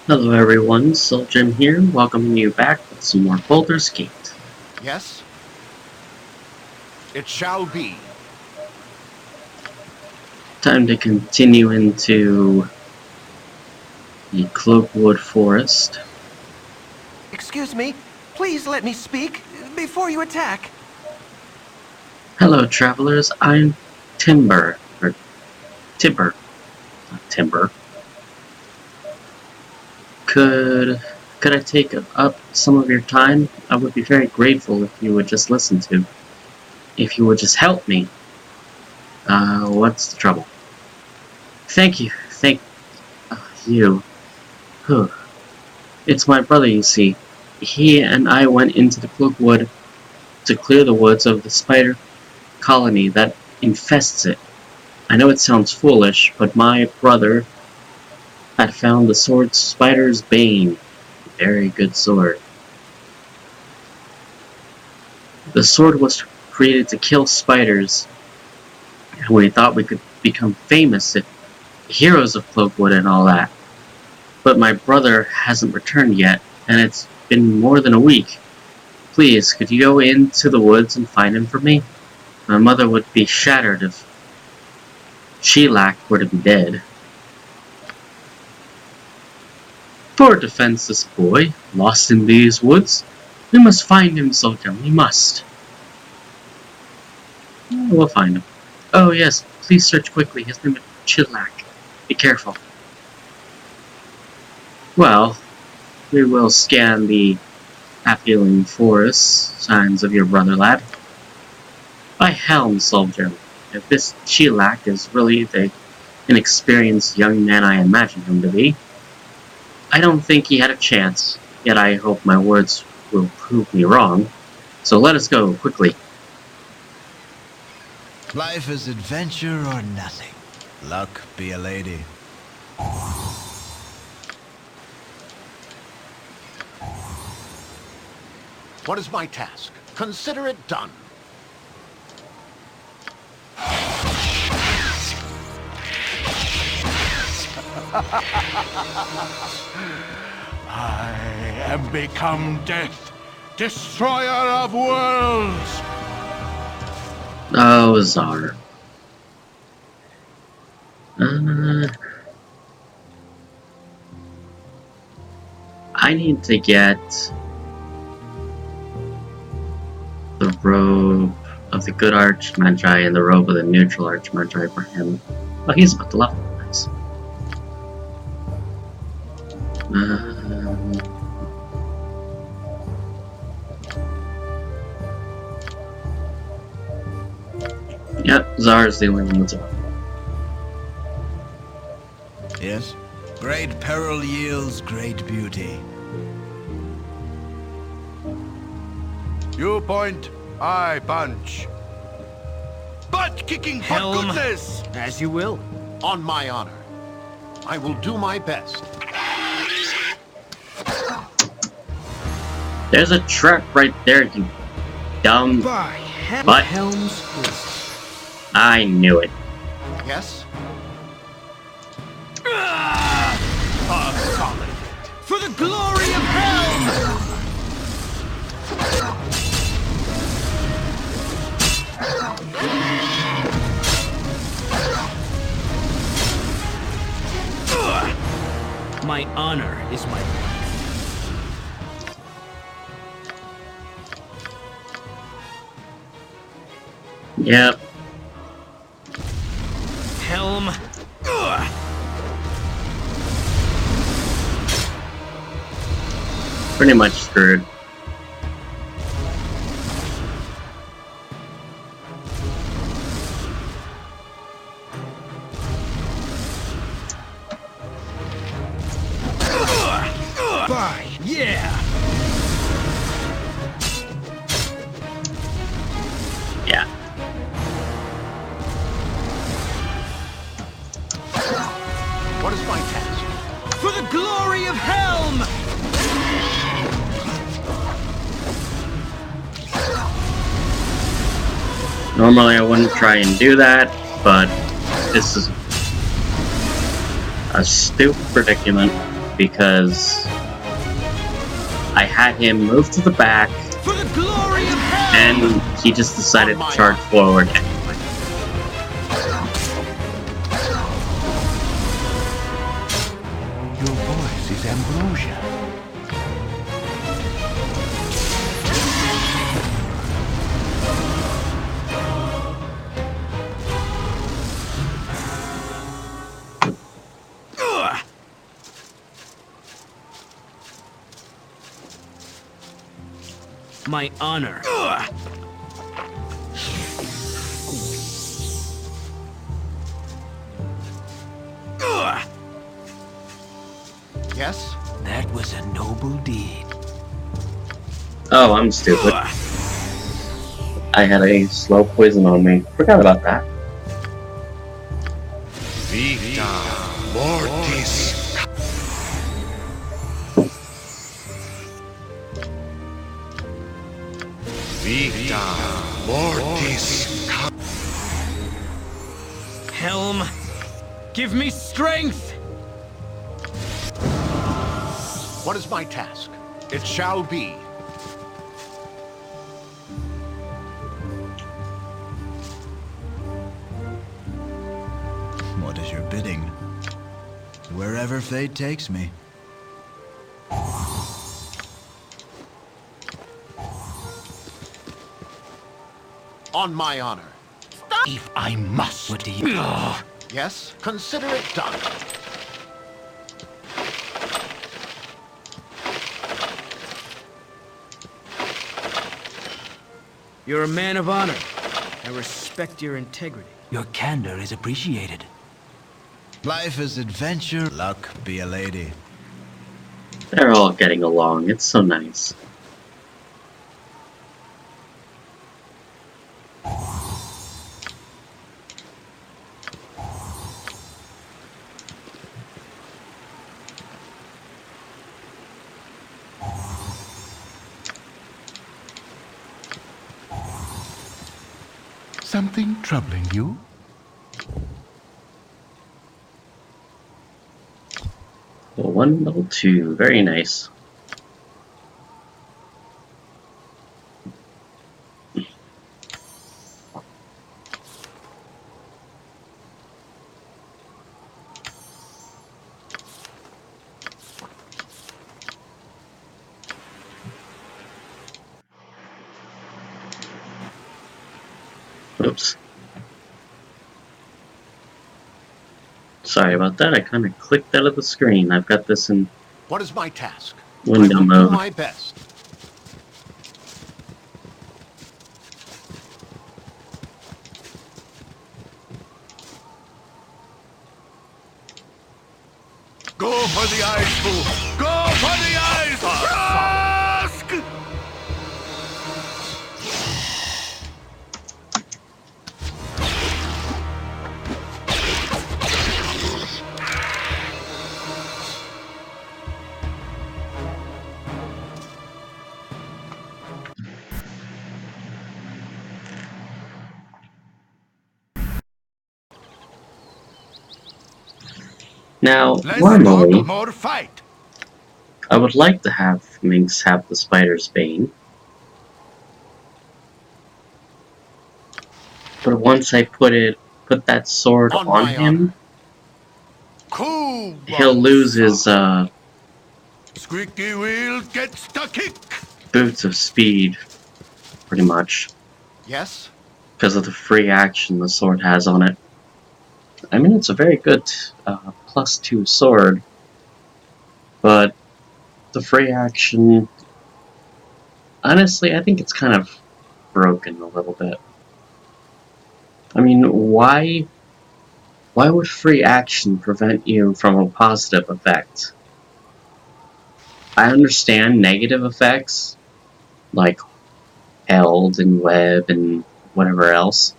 Hello everyone, Solgem here, welcoming you back with some more Baldur's Gate. Yes? It shall be. Time to continue into the Cloakwood Forest. Excuse me, please let me speak before you attack. Hello travelers, I'm Timber, or Tibber, not Timber. Could I take up some of your time? I would be very grateful if you would just listen to. If you would just help me. What's the trouble? Thank you, you. Whew. It's my brother, you see. He and I went into the Cloakwood to clear the woods of the spider colony that infests it. I know it sounds foolish, but my brother had found the sword Spider's Bane. Very good sword. The sword was created to kill spiders, and we thought we could become famous if heroes of Cloakwood and all that. But my brother hasn't returned yet, and it's been more than a week. Please, could you go into the woods and find him for me? My mother would be shattered if Sheilak were to be dead. Poor defenseless boy, lost in these woods. We must find him, Solgem, we must. We'll find him. Oh yes, please search quickly, his name is Sheilak. Be careful. Well, we will scan the appealing forest signs of your brother, lad. By helm, Solgem, if this Sheilak is really the inexperienced young man I imagined him to be, I don't think he had a chance, yet I hope my words will prove me wrong. So let us go, quickly. Life is adventure or nothing. Luck be a lady. What is my task? Consider it done. I have become death, destroyer of worlds. Oh, Zar. I need to get the robe of the good Archmagi and the robe of the neutral Archmagi for him. Oh, he's about to level. Nice. Yep, Zar's the only one that's about. Yes? Great peril yields great beauty. You point, I punch. Butt kicking for Helm. goodness! As you will. On my honor. I will do my best. There's a trap right there, you dumb butt. Helm's I knew it. Yes? Solid. For the glory of Helm! My honor is my Yep. Helm. Pretty much screwed. Yeah! Yeah. What is my task? For the glory of Helm! Normally I wouldn't try and do that, but this is a stupid predicament. because I had him move to the back, For the glory of hell! and he just decided to charge forward anyway. Your voice is ambrosia. My honor. Yes? That was a noble deed. Oh, I'm stupid. I had a slow poison on me. Forgot about that. Vita Mortis. Vita Mortis. Helm, give me strength! What is my task? It shall be. What is your bidding? Wherever fate takes me. On my honor. If I must. What do you... Yes? Consider it done. You're a man of honor. I respect your integrity. Your candor is appreciated. Life is adventure. Luck be a lady. They're all getting along. It's so nice. Something troubling you? Level 1, level 2. Very nice. Oops. Sorry about that, I kind of clicked out of the screen. I've got this in What is my task? window I will do mode. my best. Go for the eyes, fool! Go for the eyes! Trask! Now, Let's normally, talk more fight! I would like to have Minx have the Spider's Bane. But once I put that sword On on my him, Cool! he'll lose his Squeaky wheel gets the kick! boots of speed, pretty much, Yes? because of the free action the sword has on it. I mean, it's a very good +2 sword, but the free action, honestly, I think it's kind of broken a little bit. I mean, why would free action prevent you from a positive effect? I understand negative effects, like held and web and whatever else,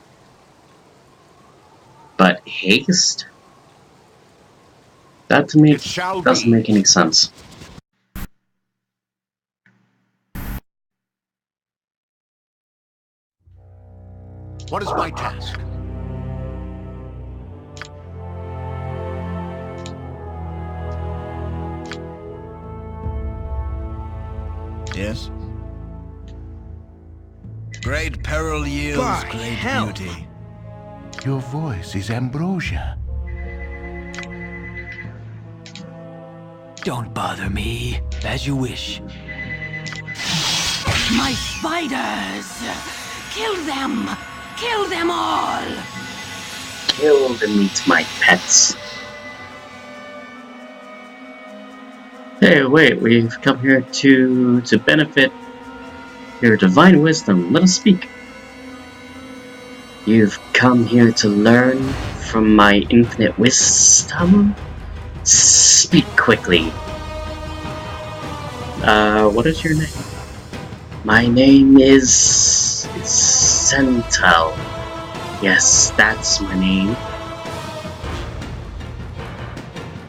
but haste? That to me It shall doesn't be. make any sense. What is my task? Yes? Great peril yields By great hell. beauty. Your voice is ambrosia. Don't bother me. As you wish. My spiders! Kill them! Kill them all! Kill and eat my pets. Hey, wait, we've come here to benefit your divine wisdom. Let us speak. You've come here to learn from my infinite wisdom? Speak quickly. What is your name? My name is Sentel. Yes, that's my name.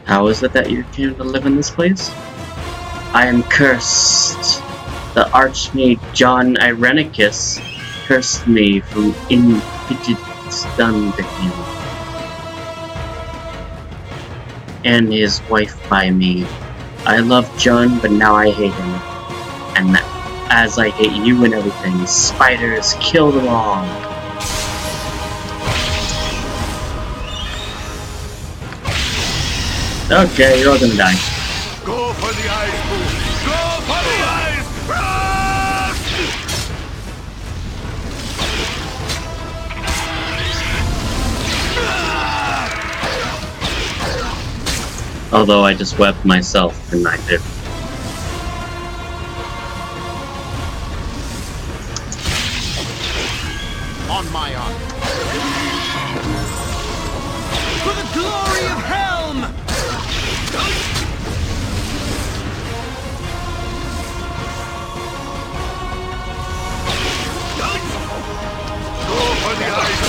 How is it that you came to live in this place? I am cursed. The Archmage John Irenicus cursed me from indigence done to him, and his wife by me. I love John, but now I hate him. And as I hate you and everything, spiders, kill them all. Okay, you're all gonna die. Go for the eyes, fool! Go for the eyes! Although I just wept myself and I did. On my honor. For the glory of Helm! Go for the eyes!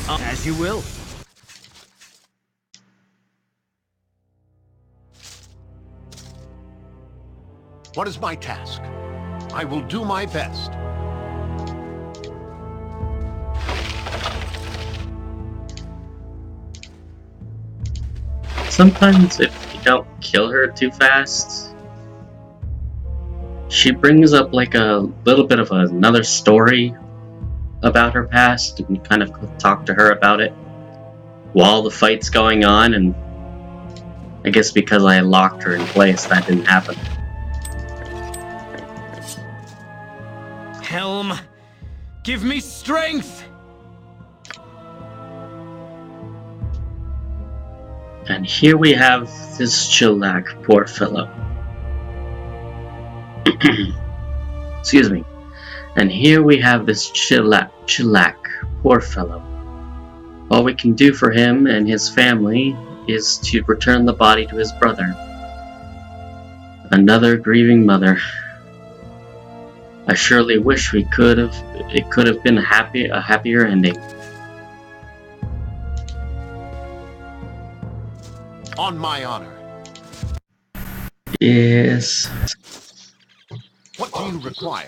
As you will. What is my task? I will do my best. Sometimes if you don't kill her too fast, she brings up like a little bit of another story about her past, and you kind of talk to her about it while the fight's going on, and I guess because I locked her in place, that didn't happen. Helm, give me strength! And here we have this Chillac, poor fellow. Excuse me. And here we have this Chillac, poor fellow. All we can do for him and his family is to return the body to his brother. Another grieving mother. I surely wish it could have been a happier ending. On my honor. Yes. What do you require?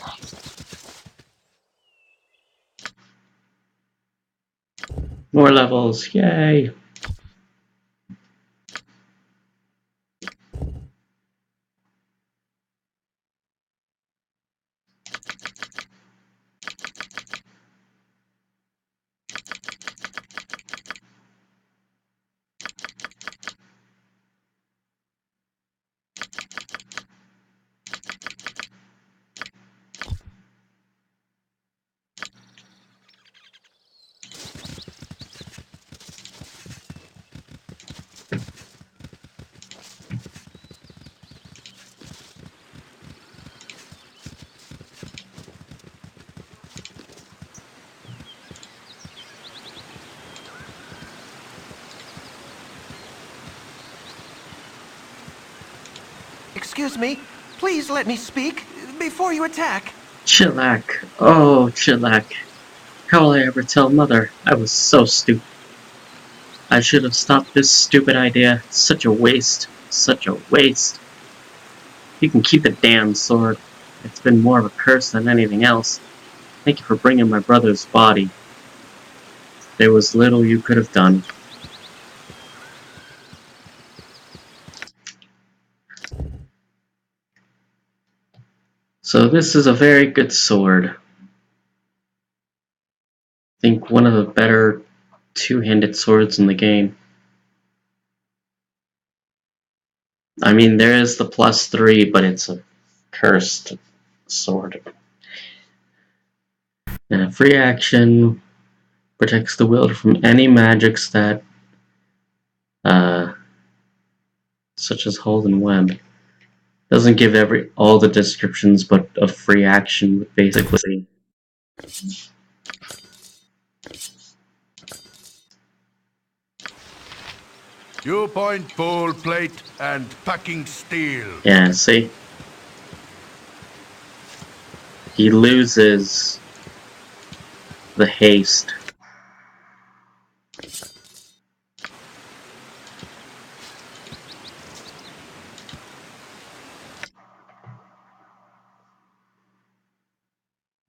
More levels, yay! Excuse me. Please let me speak before you attack. Chillax. Oh, chillax. How will I ever tell Mother? I was so stupid. I should have stopped this stupid idea. Such a waste. Such a waste. You can keep the damn sword. It's been more of a curse than anything else. Thank you for bringing my brother's body. There was little you could have done. So this is a very good sword. I think one of the better two-handed swords in the game. I mean, there is the +3, but it's a cursed sword. And a free action protects the wielder from any magics that, such as hold and web. Doesn't give all the descriptions, but a free action would basically. You point full plate and packing steel. Yeah, see? He loses the haste.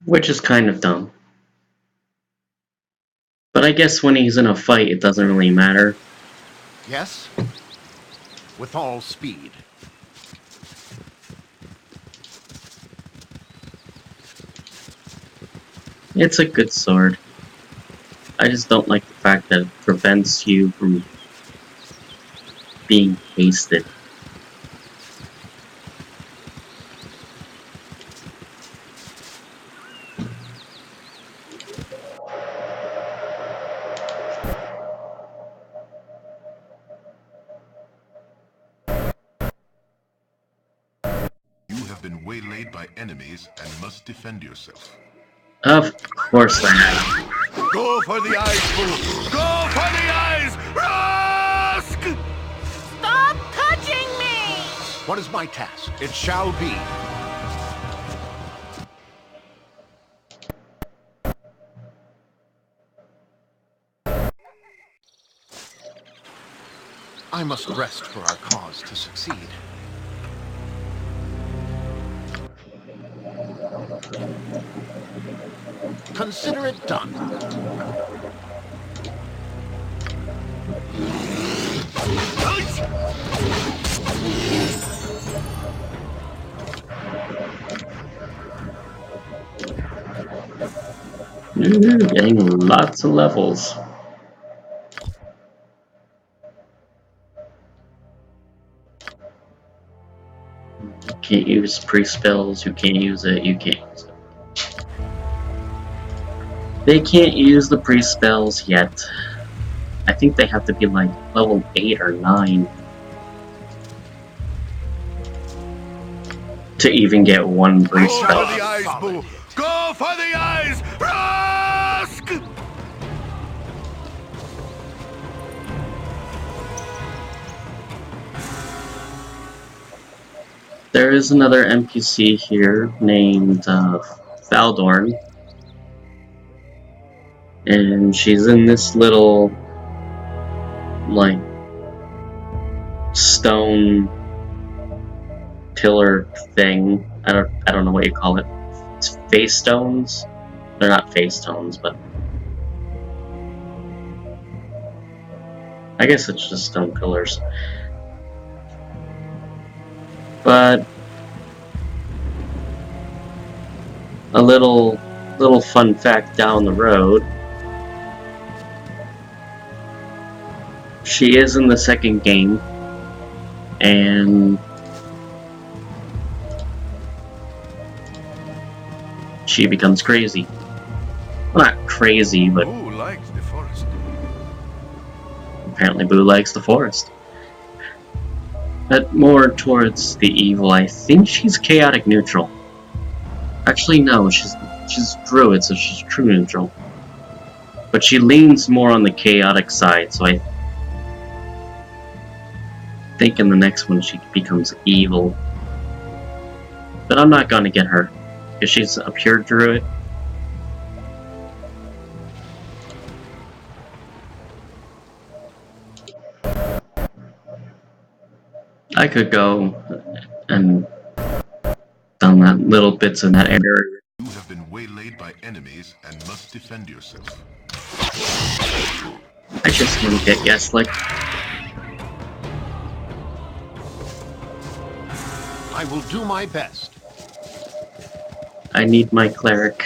Which is kind of dumb. But I guess when he's in a fight, it doesn't really matter. Yes? With all speed. It's a good sword. I just don't like the fact that it prevents you from being hasted. You have been waylaid by enemies and must defend yourself. Of course I have. Go for the eyes, fool! Go for the eyes! Rusk! Stop touching me! What is my task? It shall be. I must rest for our cause to succeed. Consider it done. Getting lots of levels. You can't use pre-spells, you can't use it, you can't use it. They can't use the pre-spells yet. I think they have to be like level 8 or 9 to even get one Go for pre-spell. the eyes, fool! Go for the eyes! Rusk! There is another NPC here named Baldurs, and she's in this little like stone pillar thing. I don't know what you call it. It's face stones. They're not face stones, but I guess it's just stone pillars. But a little fun fact down the road. She is in the second game, and she becomes crazy. Well, not crazy, but Who likes the forest? apparently Boo likes the forest. But more towards the evil. I think she's chaotic neutral. Actually, no, she's druid, so she's true neutral. But she leans more on the chaotic side, so I think in the next one she becomes evil. But I'm not gonna get her, because she's a pure druid. I could go and done that little bits in that area. You have been waylaid by enemies and must defend yourself. I just didn't get Yeslick. I will do my best. I need my cleric.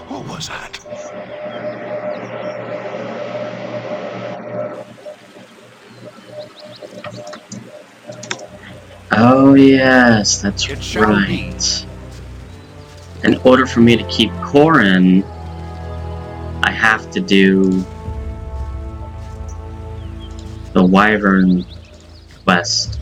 What was that? Oh yes, that's It shall be. right. In order for me to keep Corin, I have to do the Wyvern quest.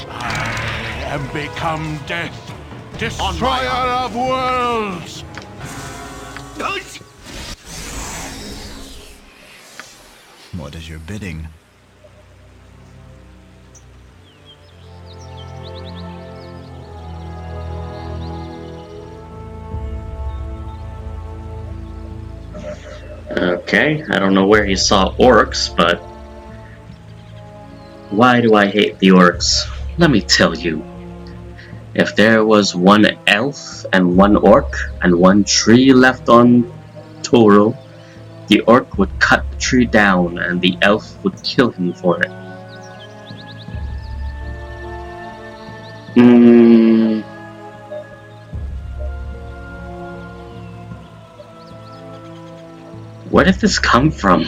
I am become death, destroyer of worlds. What is your bidding? Okay, I don't know where he saw orcs, but why do I hate the orcs? Let me tell you. If there was one elf and one orc and one tree left on Toro, the orc would cut the tree down and the elf would kill him for it. Where did this come from?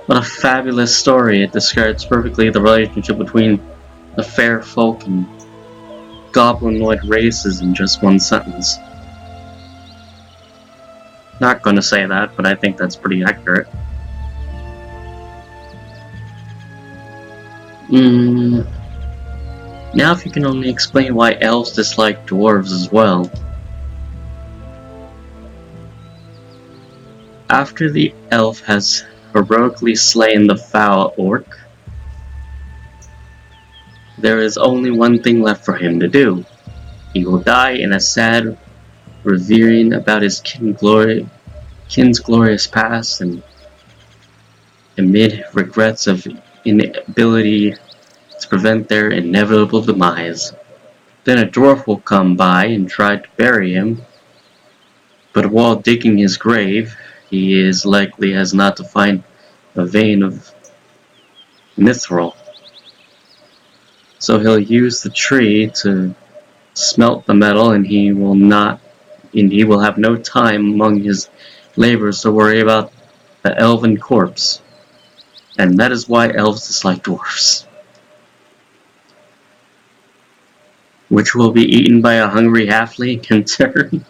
What a fabulous story. It describes perfectly the relationship between the fair folk and goblinoid races in just one sentence. Not gonna say that, but I think that's pretty accurate. Now if you can only explain why elves dislike dwarves as well. After the elf has heroically slain the foul orc, there is only one thing left for him to do. He will die in a sad revering about his kin's glorious past and amid regrets of inability to prevent their inevitable demise. Then a dwarf will come by and try to bury him, but while digging his grave, he is likely as not to find a vein of mithril. So he'll use the tree to smelt the metal, and he will have no time among his labors to worry about the elven corpse. And that is why elves dislike dwarfs, which will be eaten by a hungry halfling in turn.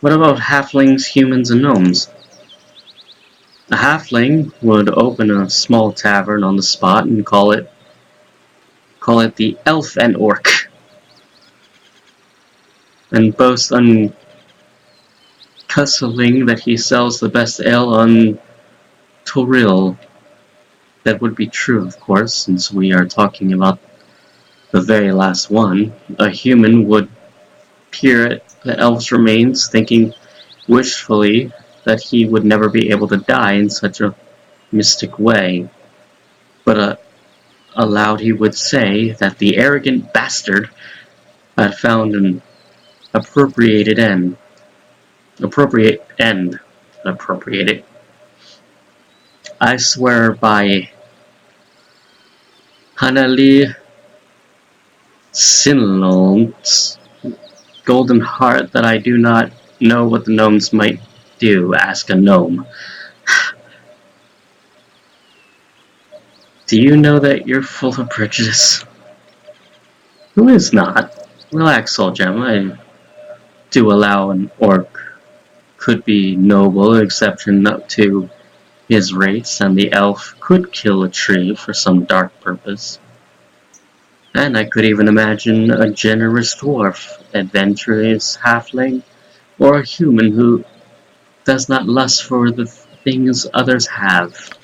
What about halflings, humans, and gnomes? A halfling would open a small tavern on the spot and call it the Elf and Orc, and boast uncussingly that he sells the best ale on Toril. That would be true, of course, since we are talking about the very last one. A human would peer at the elf's remains, thinking wishfully that he would never be able to die in such a mystic way. But aloud he would say that the arrogant bastard had found an appropriate end. I swear by Hanali Sinlon's golden heart that I do not know what the gnomes might do. Ask a gnome. Do you know that you're full of prejudice? Who is not? Relax, Solgem. I do allow an orc could be noble, exception to his race, and the elf could kill a tree for some dark purpose. And I could even imagine a generous dwarf, adventurous halfling, or a human who does not lust for the things others have.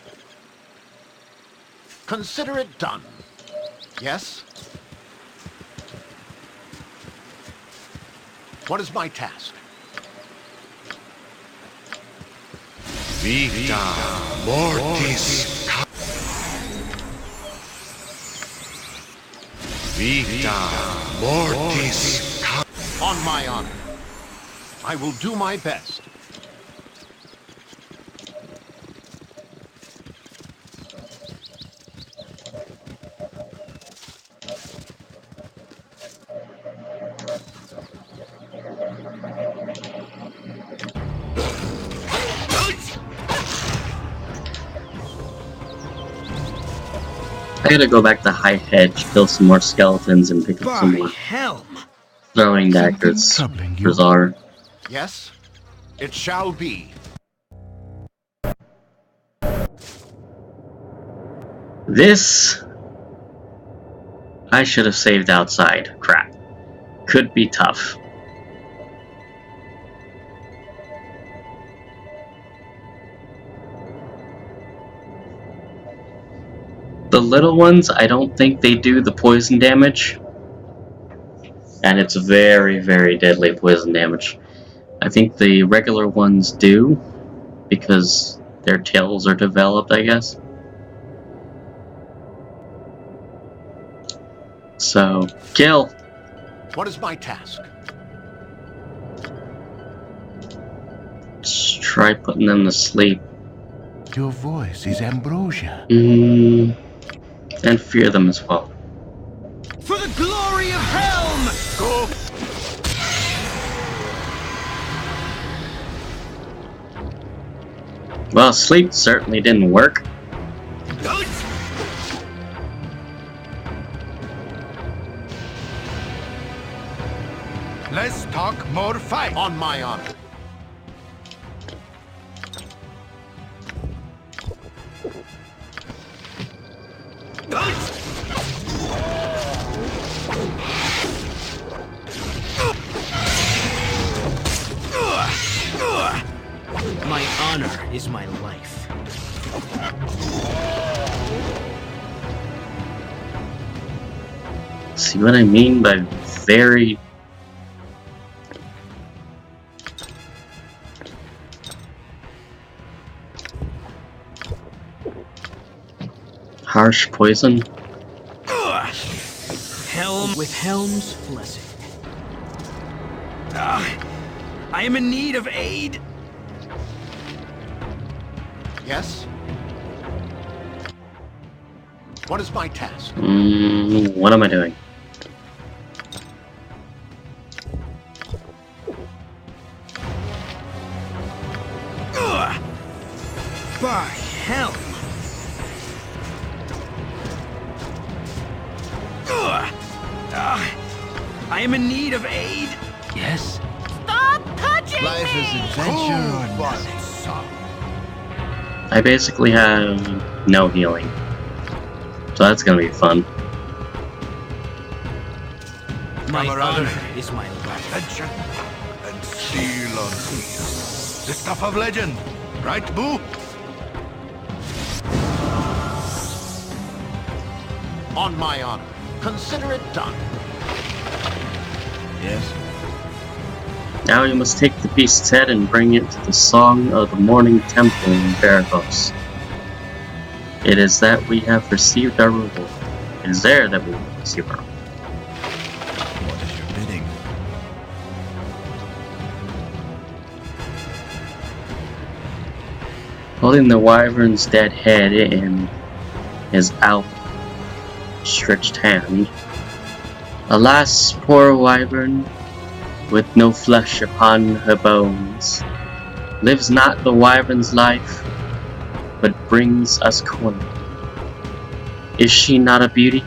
Consider it done. Yes? What is my task? Vita mortis. Vita mortis. On my honor. I will do my best. I gotta go back to High Hedge, kill some more skeletons, and pick up some more Helm! throwing daggers for Czar. Yes? It shall be. This I should have saved outside. Crap. Could be tough. The little ones, I don't think they do the poison damage. And it's very, very deadly poison damage. I think the regular ones do, because their tails are developed, I guess. So, kill! What is my task? Just try putting them to sleep. Your voice is ambrosia. And fear them as well. For the glory of Helm! Go. Well, sleep certainly didn't work. Let's talk more fight. On my honor. My honor is my life. See what I mean by very... harsh poison? Helm with Helm's blessing. I am in need of aid. Yes? What is my task? What am I doing? By Helm! I am in need of aid. Yes? Stop touching Life me! is adventure or nothing. I basically have no healing. So that's gonna be fun. My Camaraderie. honor is my life. Adventure and steel on wheels. The stuff of legend, right, Boo? On my honor. Consider it done. Yes? Now you must take the beast's head and bring it to the Song of the Morning Temple in Veracruz. It is that we have received our reward. It is there that we will receive our reward. What is your bidding? Holding the wyvern's dead head in his outstretched hand. Alas, poor wyvern, with no flesh upon her bones, lives not the wyvern's life, but brings us coin. Is she not a beauty?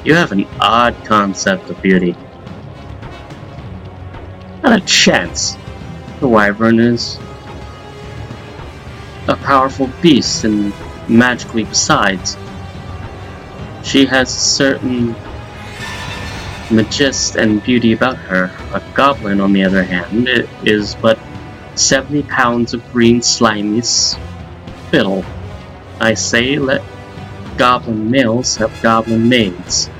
You have an odd concept of beauty. Not a chance. The wyvern is a powerful beast, and magically besides. She has a certain majesty and beauty about her. A goblin, on the other hand, is but 70 pounds of green slimy spittle. I say let goblin males have goblin maids.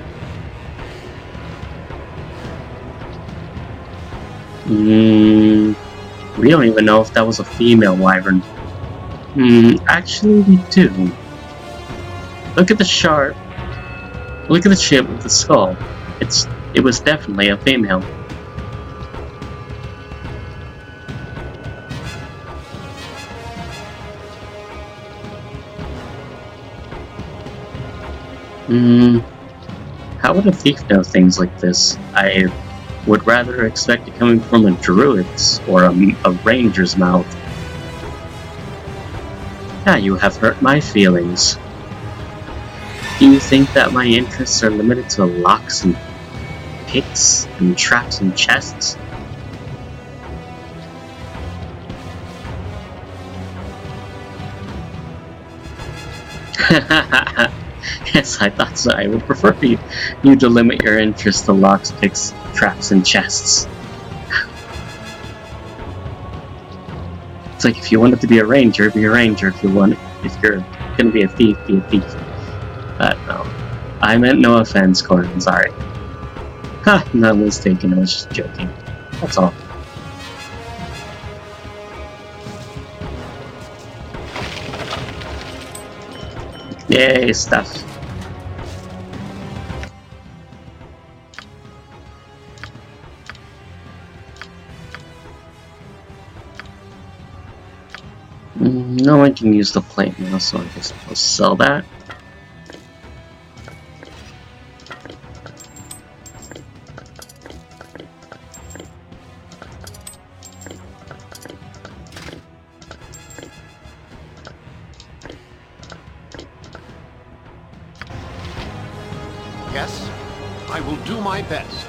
We don't even know if that was a female wyvern. Actually we do. Look at the sharp. Look at the shape of the skull. It was definitely a female. How would a thief know things like this? I would rather expect it coming from a druid's or a ranger's mouth. Now you have hurt my feelings. Do you think that my interests are limited to locks and picks and traps and chests? Yes, I thought so. I would prefer you to limit your interest to locks, picks, traps, and chests. It's like if you wanted to be a ranger, be a ranger. If you're gonna be a thief, be a thief. But no, I meant no offense, Corin. I'm sorry. Ha, not mistaken. I was just joking. That's all. Yay, stuff. No one can use the plate now, so I guess I'll sell that. Yes, I will do my best.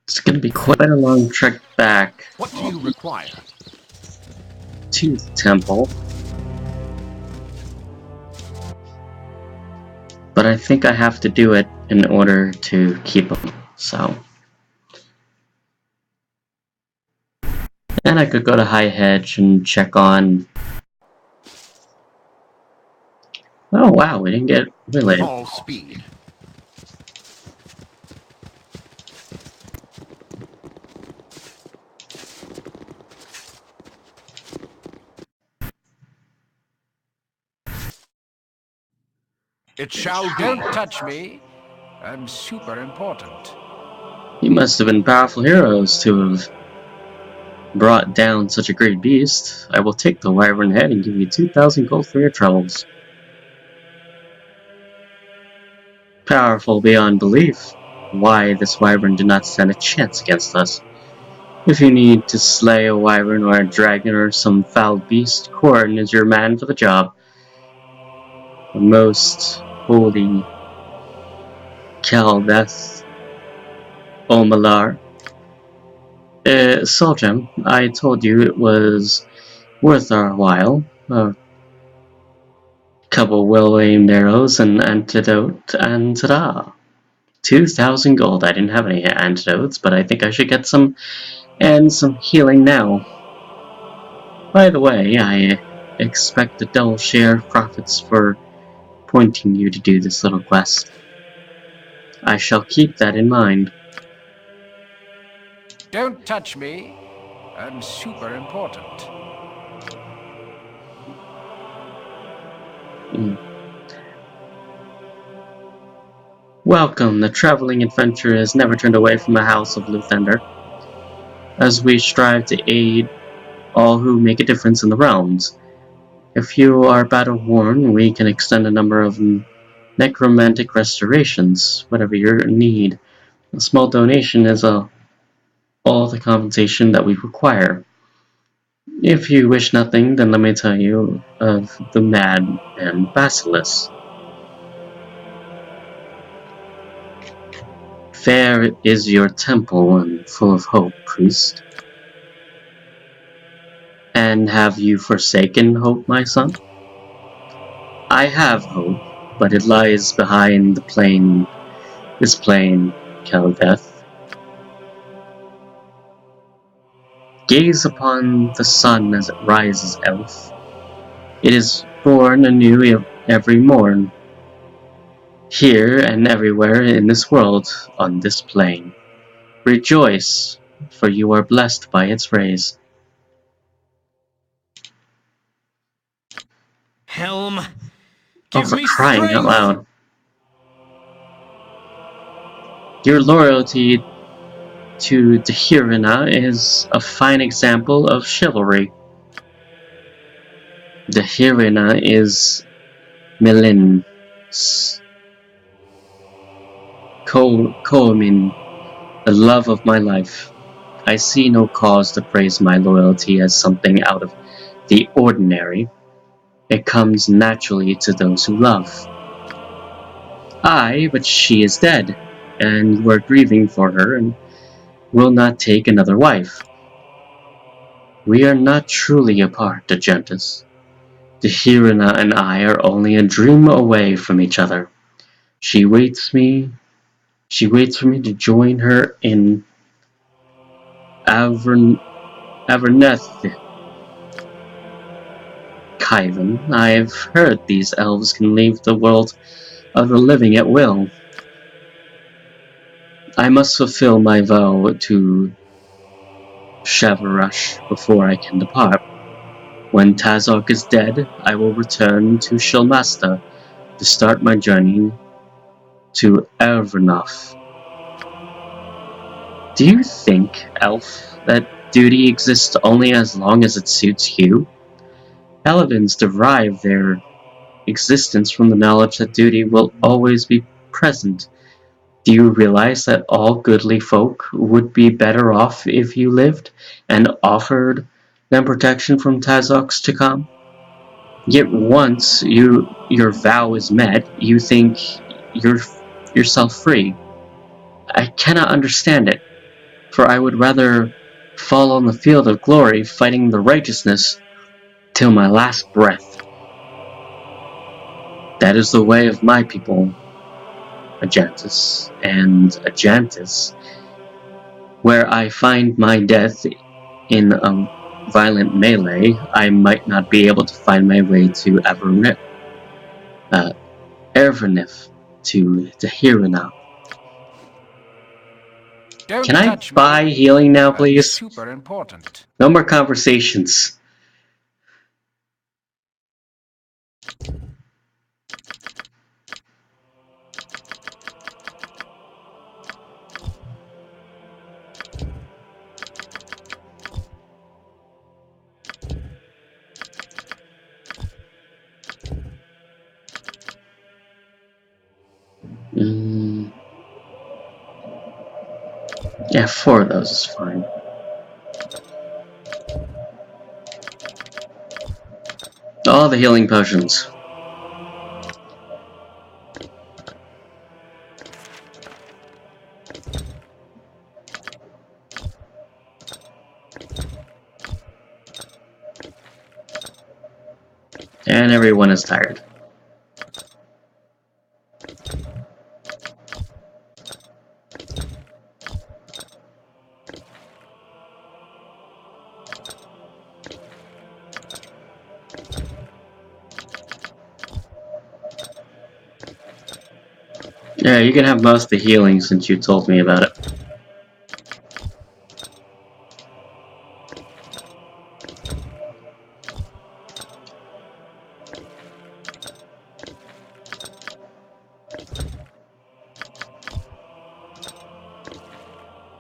It's gonna be quite a long trek back What do you require? to the temple. But I think I have to do it in order to keep them, so. And I could go to High Hedge and check on... Oh wow, we didn't get relayed. All speed. It shall be. Don't touch me. I'm super important. You must have been powerful heroes to have brought down such a great beast. I will take the wyvern head and give you 2,000 gold for your troubles. Powerful beyond belief. Why, this wyvern did not stand a chance against us. If you need to slay a wyvern or a dragon or some foul beast, Corin is your man for the job. The most holy Kaldeth Omalar. Solgem, I told you it was worth our while. A couple well-aimed arrows, an antidote, and ta-da! 2,000 gold. I didn't have any antidotes, but I think I should get some, and some healing now. By the way, I expect a double share of profits for pointing you to do this little quest. I shall keep that in mind. Don't touch me. I'm super important. Welcome. The traveling adventurer has never turned away from the House of Luthender, as we strive to aid all who make a difference in the realms. If you are battle-worn, we can extend a number of necromantic restorations, whatever your need. A small donation is all the compensation that we require. If you wish nothing, then let me tell you of the madman Basilisk. Fair is your temple and full of hope, priest. And have you forsaken hope, my son? I have hope, but it lies behind this plain, Kelgeth. Gaze upon the sun as it rises, elf. It is born anew every morn, here and everywhere in this world, on this plain. Rejoice, for you are blessed by its rays. Helm, Oh, give for me crying out strength! loud. Your loyalty to Dahirina is a fine example of chivalry. Dahirina is Melin Komin, the love of my life. I see no cause to praise my loyalty as something out of the ordinary. It comes naturally to those who love. Aye, but she is dead, and you are grieving for her and will not take another wife. We are not truly apart, Agentus. Dahirina and I are only a dream away from each other. She waits for me to join her in Averneth. Khyven, I've heard these elves can leave the world of the living at will. I must fulfill my vow to Shavarash before I can depart. When Tazok is dead, I will return to Shilmasta to start my journey to Ervenoth. Do you think, elf, that duty exists only as long as it suits you? Paladins derive their existence from the knowledge that duty will always be present. Do you realize that all goodly folk would be better off if you lived and offered them protection from Tazok's to come? Yet once your vow is met, you think you're yourself free. I cannot understand it, for I would rather fall on the field of glory fighting the righteousness till my last breath. That is the way of my people, Ajantis, and Ajantis, where I find my death in a violent melee, I might not be able to find my way to Ervenif, to Hirina. Don't Can I touch me. buy healing now, I'm please? super important. No more conversations. Yeah, 4 of those is fine. All the healing potions. And everyone is tired. Yeah, you can have most of the healing since you told me about it.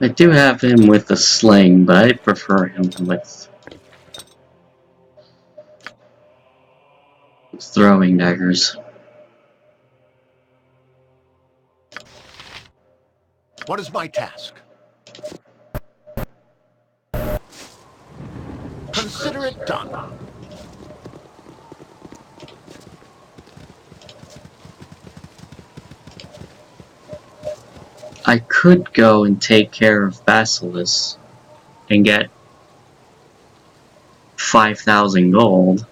I do have him with the sling, but I prefer him with throwing daggers. What is my task? Consider it done. I could go and take care of Basilis and get 5,000 gold.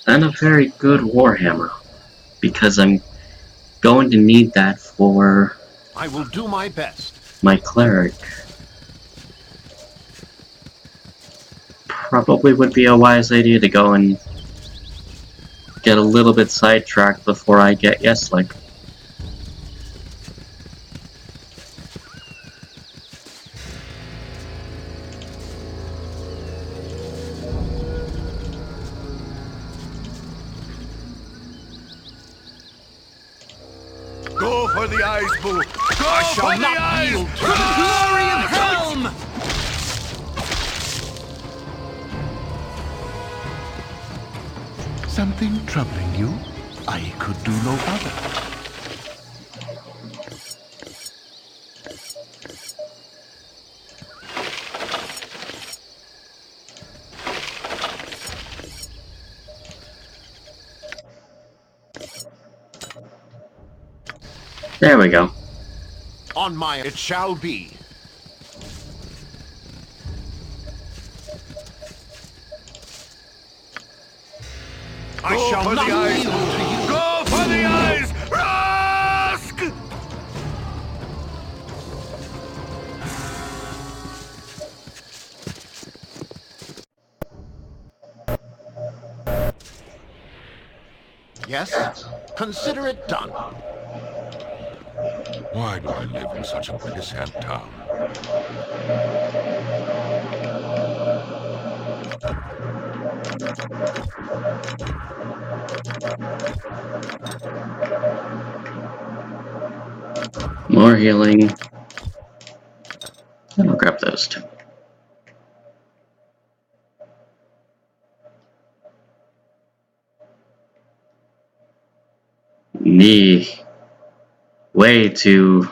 And a very good warhammer, because I'm going to need that for I will do my best. my cleric. Probably would be a wise idea to go and get a little bit sidetracked before I get yes-like. Go for the eyes, Boo! Go I shall for the not eyes! yield to The glory of Helm! Something troubling you? I could do no other. There we go. On my it shall be. I Go shall for not the eyes! yield to you. Go for the eyes! Rask! Yes? Consider it done. Why do I live in such a pissant town? More healing. And I'll grab those two. Way too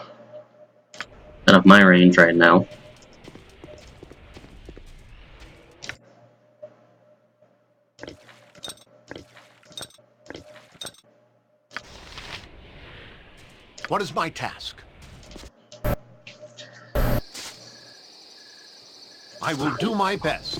out of my range right now. What is my task? I will do my best.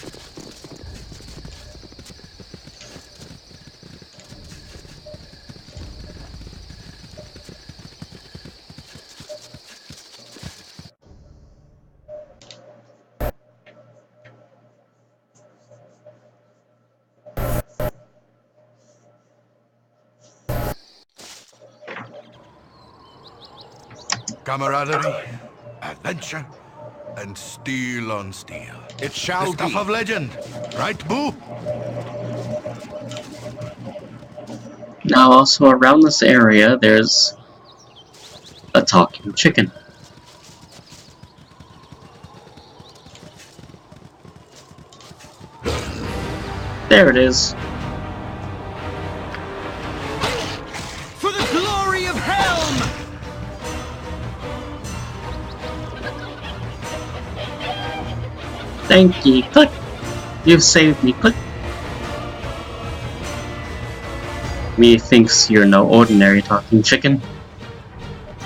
Camaraderie, adventure, and steel on steel. It shall The stuff be. of legend, right, Boo? Now also around this area there's a talking chicken. There it is. For the glory of Helm! Thank you, click. You've saved me, click. Methinks you're no ordinary talking chicken.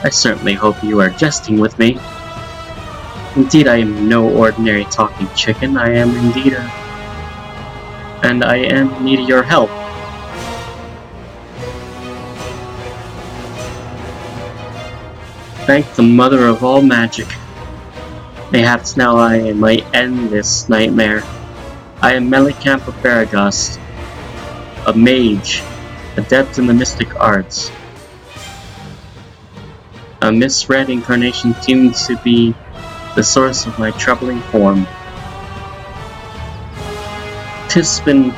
I certainly hope you are jesting with me. Indeed, I am no ordinary talking chicken. I am indeed and I am in need of your help. Thank the mother of all magic. Mayhaps now I might end this nightmare. I am Melicamp of Baragast, a mage, adept in the mystic arts. A misread incarnation seems to be the source of my troubling form. 'Tis been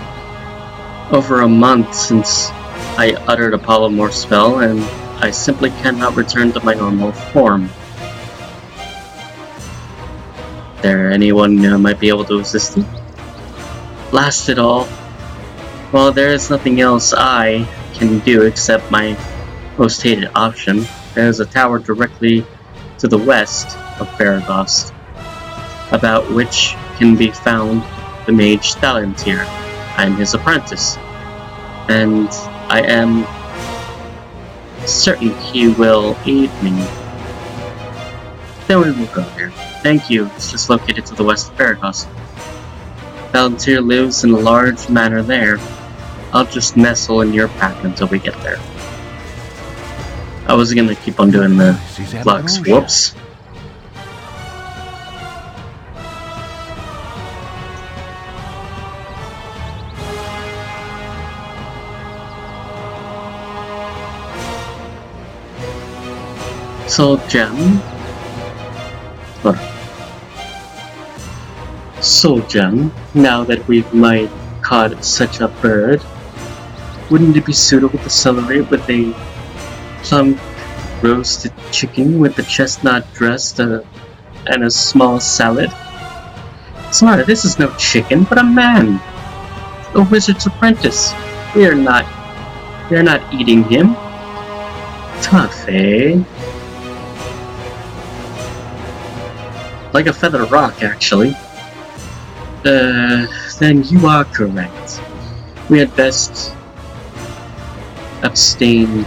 over a month since I uttered a polymorph spell, and I simply cannot return to my normal form. there anyone who might be able to assist you? Blast it all. Well, there is nothing else I can do except my most hated option. There is a tower directly to the west of Baragos, about which can be found the mage Thalantir. I am his apprentice, and I am certain he will aid me. Then we will go there. Thank you. It's just located to the west of Baragos. Baldurs lives in a large manor there. I'll just nestle in your path until we get there. I was gonna keep on doing the flux. Whoops. Solgem. Solgem, now that we've caught such a bird, wouldn't it be suitable to celebrate with a plump roasted chicken with a chestnut dressed and a small salad? Sorry, this is no chicken, but a man, a wizard's apprentice. We are not eating him. Tough, eh? Like a feather rock, actually. Then you are correct. We had best abstain.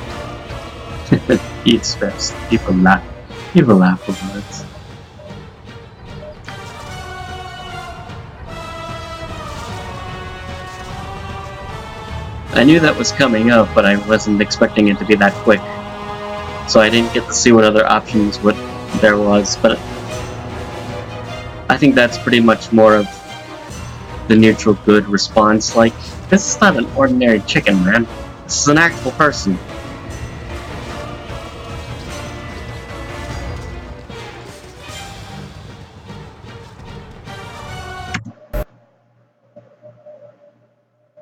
Eats best. People laugh over it. I knew that was coming up, but I wasn't expecting it to be that quick. So I didn't get to see what other options there was, but I think that's pretty much more of the neutral good response. Like, this is not an ordinary chicken, man. This is an actual person.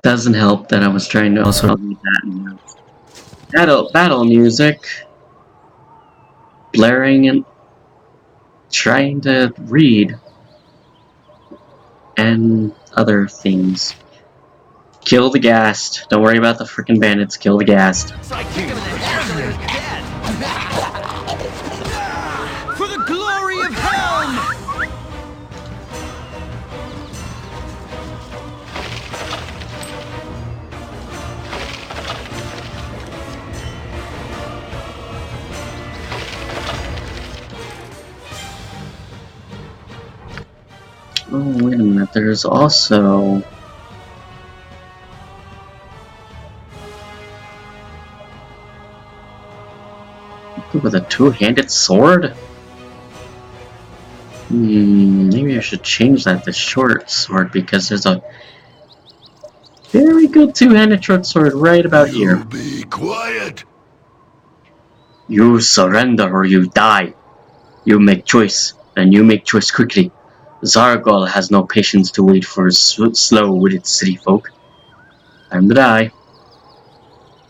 Doesn't help that I was trying to also read that battle music blaring and trying to read and other things. Kill the ghast. Don't worry about the freaking bandits. Kill the ghast. For the glory of Helm! Oh, wait a minute. There's also... with a two-handed sword? Maybe I should change that to short sword, because there's a very good two-handed short sword right about here. Be quiet. You surrender or you die. You make choice, and you make choice quickly. Zargol has no patience to wait for slow-witted city folk. Time to die.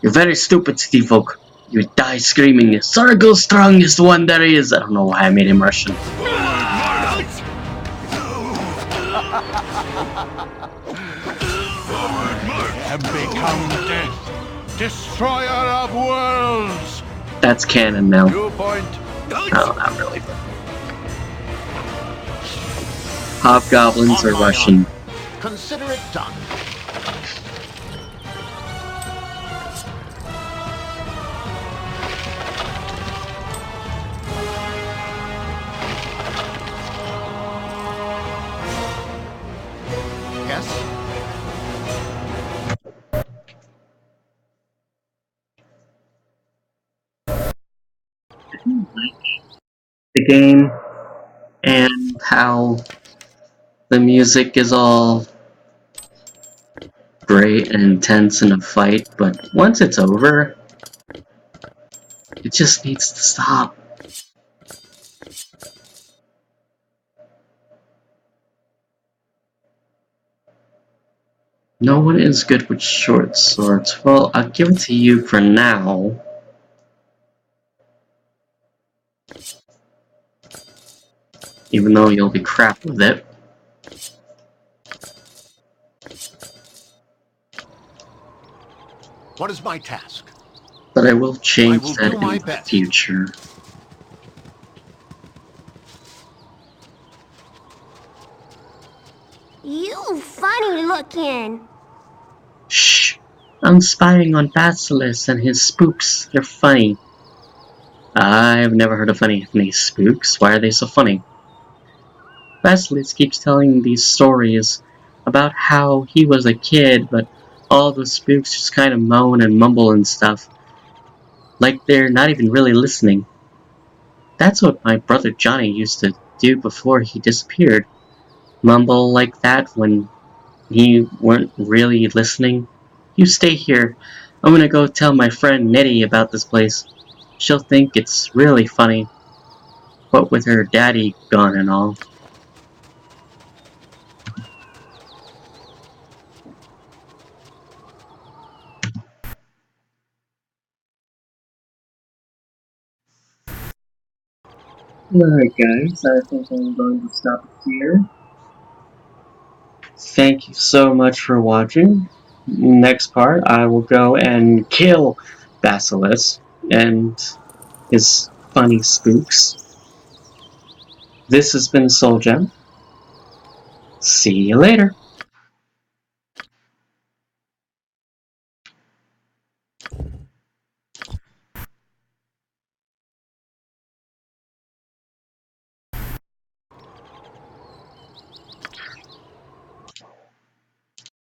You're very stupid, city folk. You die screaming, Zargol strong is the one there is. I don't know why I made him Russian. Have become death, destroyer of worlds. That's canon now. 2 point. No, not really. Hobgoblins are Russian. Consider it done. Yes? The game and how the music is all great and intense in a fight, but once it's over, it just needs to stop. No one is good with short swords. Well, I'll give it to you for now. even though you'll be crap with it. What is my task? But I will change I will that do my in the best. future. You funny looking. Shh! I'm spying on Basilis and his spooks. They're funny. I've never heard of any spooks. Why are they so funny? Basilis keeps telling these stories about how he was a kid, but all the spooks just kind of moan and mumble and stuff, like they're not even really listening. That's what my brother Johnny used to do before he disappeared. Mumble like that when he weren't really listening. You stay here. I'm gonna go tell my friend Nettie about this place. She'll think it's really funny, what with her daddy gone and all. Alright guys, I think I'm going to stop it here. Thank you so much for watching. Next part, I will go and kill Basilis and his funny spooks. This has been Solgem. See you later.